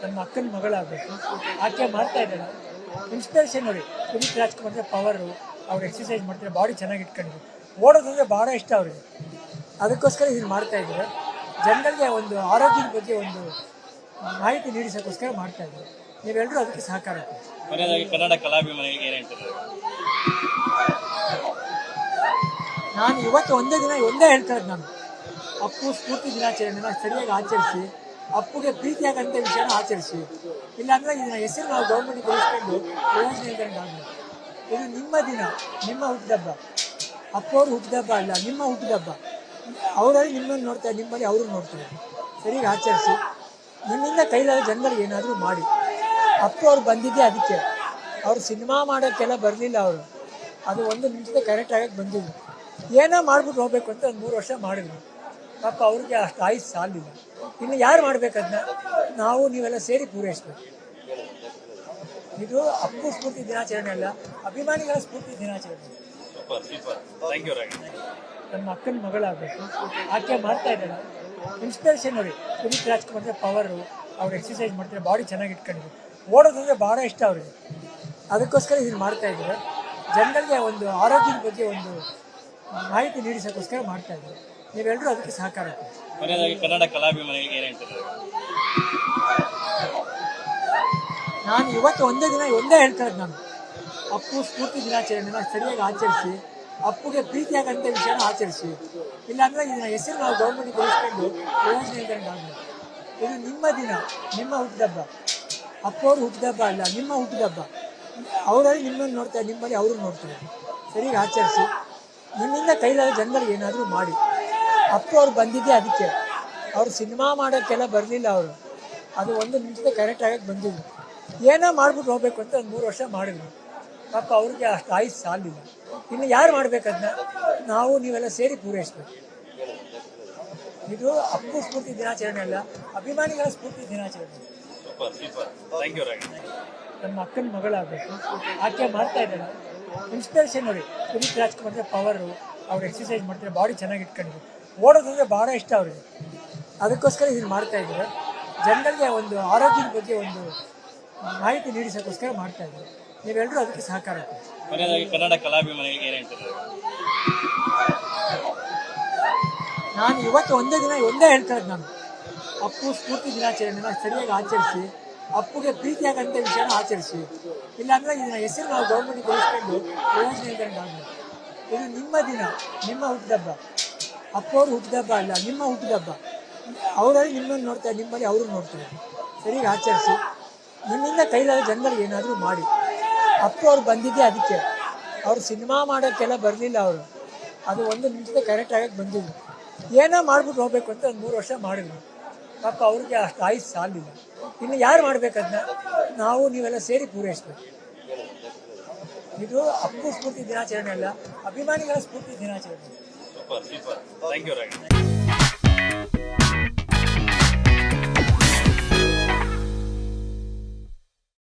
ನಮ್ಮ ಅಕ್ಕನ ಮಗಳಾಗಬೇಕು. ಆಕೆ ಮಾಡ್ತಾ ಇದ್ದಾಳೆ. ಇನ್ಸ್ಪಿರೇಷನ್ ನೋಡಿ, ಪುನೀತ್ ರಾಜ್ಕುಮಾರ್ ಪವರು, ಅವ್ರು ಎಕ್ಸಸೈಸ್ ಮಾಡ್ತಾರೆ, ಬಾಡಿ ಚೆನ್ನಾಗಿ ಇಟ್ಕೊಂಡಿದ್ರು. ಓಡೋದಂದರೆ ಭಾಳ ಇಷ್ಟ ಅವರಿಗೆ. ಅದಕ್ಕೋಸ್ಕರ ಇದನ್ನು ಮಾಡ್ತಾ ಇದ್ದಾರೆ. ಜನಗಳಿಗೆ ಒಂದು ಆರೋಗ್ಯದ ಬಗ್ಗೆ ಒಂದು ಮಾಹಿತಿ ನೀಡಿಸೋಕ್ಕೋಸ್ಕರ ಮಾಡ್ತಾ ಇದ್ದಾರೆ. ನೀವೆಲ್ಲರೂ ಅದಕ್ಕೆ ಸಹಕಾರ ಕೊಡಿ. ಕೊನೆಯದಾಗಿ ಕನ್ನಡ ಕಲಾಭಿಮಾನಿಗಳಿಗೆ ಏನು ಹೇಳ್ತಾರೆ? ನಾನು ಇವತ್ತು ಒಂದೇ ಹೇಳ್ತಾ ಇದ್ದು, ನಾನು ಅಪ್ಪು ಸ್ಫೂರ್ತಿ ದಿನಾಚರಣೆನ ಸರಿಯಾಗಿ ಆಚರಿಸಿ, ಅಪ್ಪುಗೆ ಪ್ರೀತಿಯಾಗಂಥ ವಿಷಯನ ಆಚರಿಸಿ. ಇಲ್ಲಾಂದರೆ ಇದನ್ನ ಹೆಸರು ನಾವು ಗೌರ್ಮೆಂಟ್ಗೆ ಕಳಿಸ್ಕೊಂಡು ಪ್ರಯೋಜನ ಇದ್ದಂಗೆ. ಇದು ನಿಮ್ಮ ದಿನ, ನಿಮ್ಮ ಹುಟ್ಟಿದಬ್ಬ. ಅಪ್ಪು ಅವ್ರು ಹುಟ್ಟಿದಬ್ಬ ಅಲ್ಲ, ನಿಮ್ಮ ಹುಟ್ಟಿದಬ್ಬ. ಅವರಲ್ಲಿ ನಿಮ್ಮನ್ನು ನೋಡ್ತಾರೆ, ನಿಮ್ಮಲ್ಲಿ ಅವರು ನೋಡ್ತಾರೆ. ಸರಿಯಾಗಿ ಆಚರಿಸಿ. ನಿಮ್ಮಿಂದ ಕೈಲಾದ ಜನಗಳಿಗೆ ಏನಾದರೂ ಮಾಡಿ. ಅಪ್ಪು ಅವ್ರು ಬಂದಿದ್ದೆ ಅದಕ್ಕೆ. ಅವ್ರು ಸಿನಿಮಾ ಮಾಡೋಕ್ಕೆಲ್ಲ ಬರಲಿಲ್ಲ. ಅವರು ಅದು ಒಂದು ನಿಮಿಷದ ಕರೆಕ್ಟ್ ಆಗಕ್ಕೆ ಬಂದಿದ್ರು. ಏನೋ ಮಾಡ್ಬಿಟ್ಟು ಹೋಗ್ಬೇಕು ಅಂತ ಒಂದು 3 ವರ್ಷ ಮಾಡಿದ್ರು. ಪಾಪ ಅವ್ರಿಗೆ ಅಷ್ಟು ಆಯುಸ್ ಸಾಲಿಲ್ಲ. ಇನ್ನು ಯಾರು ಮಾಡ್ಬೇಕದನ್ನ? ನಾವು ನೀವೆಲ್ಲ ಸೇರಿ ಪೂರೈಸ್ಬೇಕು. ಇದು ಅಪ್ಪು ಸ್ಫೂರ್ತಿ ದಿನಾಚರಣೆ ಅಲ್ಲ, ಅಭಿಮಾನಿಗಳ ಸ್ಫೂರ್ತಿ ದಿನಾಚರಣೆ. ನಮ್ಮ ಅಕ್ಕನ ಮಗಳಾಗಬೇಕು. ಆಕೆ ಮಾಡ್ತಾ ಇದ್ದಾಳೆ. ಇನ್ಸ್ಪಿರೇಷನ್ ನೋಡಿ, ಪುನೀತ್ ರಾಜ್ಕುಮಾರ್ ಪವರು, ಅವ್ರು ಎಕ್ಸಸೈಸ್ ಮಾಡ್ತಾರೆ, ಬಾಡಿ ಚೆನ್ನಾಗಿ ಇಟ್ಕೊಂಡಿದ್ರು. ಓಡೋದಂದರೆ ಭಾಳ ಇಷ್ಟ ಅವರಿಗೆ. ಅದಕ್ಕೋಸ್ಕರ ಇದನ್ನು ಮಾಡ್ತಾ ಇದ್ದಾರೆ. ಜನಗಳಿಗೆ ಒಂದು ಆರೋಗ್ಯದ ಬಗ್ಗೆ ಒಂದು ಮಾಹಿತಿ ನೀಡಿಸೋಕ್ಕೋಸ್ಕರ ಮಾಡ್ತಾ ಇದ್ದಾರೆ. ನೀವೆಲ್ಲರೂ ಅದಕ್ಕೆ ಸಹಕಾರ ಕೊಡಿ. ಕೊನೆಯದಾಗಿ ಕನ್ನಡ ಕಲಾಭಿಮಾನಿಗಳಿಗೆ ಏನು ಹೇಳ್ತಾರೆ? ನಾನು ಇವತ್ತು ಒಂದೇ ಹೇಳ್ತಾ ಇದ್ದು, ನಾನು ಅಪ್ಪು ಸ್ಫೂರ್ತಿ ದಿನಾಚರಣೆನ ಸರಿಯಾಗಿ ಆಚರಿಸಿ, ಅಪ್ಪುಗೆ ಪ್ರೀತಿಯಾಗಂಥ ವಿಷಯನ ಆಚರಿಸಿ. ಇಲ್ಲಾಂದರೆ ಇದನ್ನ ಹೆಸರು ನಾವು ಗೌರ್ಮೆಂಟ್ಗೆ ಕಳಿಸ್ಕೊಂಡು ಪ್ರಯೋಜನ ಇದ್ದಂಗೆ. ಇದು ನಿಮ್ಮ ದಿನ, ನಿಮ್ಮ ಹುಟ್ಟಿದಬ್ಬ. ಅಪ್ಪು ಅವ್ರು ಹುಟ್ಟಿದಬ್ಬ ಅಲ್ಲ, ನಿಮ್ಮ ಹುಟ್ಟಿದಬ್ಬ. ಅವರಲ್ಲಿ ನಿಮ್ಮನ್ನು ನೋಡ್ತಾರೆ, ನಿಮ್ಮಲ್ಲಿ ಅವರು ನೋಡ್ತಾರೆ. ಸರಿಯಾಗಿ ಆಚರಿಸಿ. ನಿಮ್ಮಿಂದ ಕೈಲಾದ ಜನಗಳಿಗೆ ಏನಾದರೂ ಮಾಡಿ. ಅಪ್ಪು ಅವ್ರು ಬಂದಿದ್ದೆ ಅದಕ್ಕೆ. ಅವ್ರು ಸಿನಿಮಾ ಮಾಡೋಕ್ಕೆಲ್ಲ ಬರಲಿಲ್ಲ. ಅವರು ಅದು ಒಂದು ನಿಮಿಷದ ಕರೆಕ್ಟ್ ಆಗಕ್ಕೆ ಬಂದಿದ್ರು. ಏನೋ ಮಾಡ್ಬಿಟ್ಟು ಹೋಗ್ಬೇಕು ಅಂತ ಒಂದು 3 ವರ್ಷ ಮಾಡಿದ್ರು. ಪಾಪ ಅವ್ರಿಗೆ ಅಷ್ಟು ಆಯುಸ್ ಸಾಲಿಲ್ಲ. ಇನ್ನು ಯಾರು ಮಾಡ್ಬೇಕದನ್ನ? ನಾವು ನೀವೆಲ್ಲ ಸೇರಿ ಪೂರೈಸ್ಬೇಕು. ಇದು ಅಪ್ಪು ಸ್ಫೂರ್ತಿ ದಿನಾಚರಣೆ ಅಲ್ಲ, ಅಭಿಮಾನಿಗಳ ಸ್ಫೂರ್ತಿ ದಿನಾಚರಣೆ. ನಮ್ಮ ಅಕ್ಕನ ಮಗಳಾಗಬೇಕು. ಆಕೆ ಮಾಡ್ತಾ ಇದ್ದಾಳೆ. ಇನ್ಸ್ಪಿರೇಷನ್ ನೋಡಿ, ಪುನೀತ್ ರಾಜ್ಕುಮಾರ್ ಪವರು, ಅವ್ರು ಎಕ್ಸಸೈಸ್ ಮಾಡ್ತಾರೆ, ಬಾಡಿ ಚೆನ್ನಾಗಿ ಇಟ್ಕೊಂಡಿದ್ರು. ಓಡೋದಂದರೆ ಭಾಳ ಇಷ್ಟ ಅವರಿಗೆ. ಅದಕ್ಕೋಸ್ಕರ ಇದನ್ನು ಮಾಡ್ತಾ ಇದ್ದಾರೆ. ಜನಗಳಿಗೆ ಒಂದು ಆರೋಗ್ಯದ ಬಗ್ಗೆ ಒಂದು ಮಾಹಿತಿ ನೀಡಿಸೋಕ್ಕೋಸ್ಕರ ಮಾಡ್ತಾ ಇದ್ದಾರೆ. ನೀವೆಲ್ಲರೂ ಅದಕ್ಕೆ ಸಹಕಾರ ಕೊಡಿ. ಕೊನೆಯದಾಗಿ ಕನ್ನಡ ಕಲಾಭಿಮಾನಿಗಳಿಗೆ ಏನು ಹೇಳ್ತಾರೆ? ನಾನು ಇವತ್ತು ಒಂದೇ ಹೇಳ್ತಾ ಇದ್ದು, ನಾನು ಅಪ್ಪು ಸ್ಫೂರ್ತಿ ದಿನಾಚರಣೆನ ಸರಿಯಾಗಿ ಆಚರಿಸಿ, ಅಪ್ಪುಗೆ ಪ್ರೀತಿಯಾಗಂಥ ವಿಷಯನ ಆಚರಿಸಿ. ಇಲ್ಲಾಂದರೆ ಇದನ್ನ ಹೆಸರು ನಾವು ಗೌರ್ಮೆಂಟ್ಗೆ ಕಳಿಸ್ಕೊಂಡು ಪ್ರಯೋಜನ ಇದ್ದಂಗೆ. ಇದು ನಿಮ್ಮ ದಿನ, ನಿಮ್ಮ ಹುಟ್ಟಿದಬ್ಬ. ಅಪ್ಪು ಅವ್ರು ಹುಟ್ಟಿದಬ್ಬ ಅಲ್ಲ, ನಿಮ್ಮ ಹುಟ್ಟಿದಬ್ಬ. ಅವರಲ್ಲಿ ನಿಮ್ಮನ್ನು ನೋಡ್ತಾರೆ, ನಿಮ್ಮಲ್ಲಿ ಅವರು ನೋಡ್ತಾರೆ. ಸರಿಯಾಗಿ ಆಚರಿಸಿ. ನಿಮ್ಮಿಂದ ಕೈಲಾದ ಜನಗಳಿಗೆ ಏನಾದರೂ ಮಾಡಿ. ಅಪ್ಪು ಅವ್ರು ಬಂದಿದ್ದೆ ಅದಕ್ಕೆ. ಅವ್ರು ಸಿನಿಮಾ ಮಾಡೋಕ್ಕೆಲ್ಲ ಬರಲಿಲ್ಲ. ಅವರು ಅದು ಒಂದು ನಿಮಿಷದ ಕರೆಕ್ಟ್ ಆಗಕ್ಕೆ ಬಂದಿದ್ರು. ಏನೋ ಮಾಡ್ಬಿಟ್ಟು ಹೋಗ್ಬೇಕು ಅಂತ ಒಂದು 3 ವರ್ಷ ಮಾಡಿದ್ರು. ಪಾಪ ಅವ್ರಿಗೆ ಅಷ್ಟು ಆಯುಸ್ ಸಾಲಿಲ್ಲ. ಇನ್ನು ಯಾರು ಮಾಡ್ಬೇಕದನ್ನ? ನಾವು ನೀವೆಲ್ಲ ಸೇರಿ ಪೂರೈಸ್ಬೇಕು. ಇದು ಅಪ್ಪು ಸ್ಫೂರ್ತಿ ದಿನಾಚರಣೆ ಅಲ್ಲ, ಅಭಿಮಾನಿಗಳ ಸ್ಫೂರ್ತಿ ದಿನಾಚರಣೆ.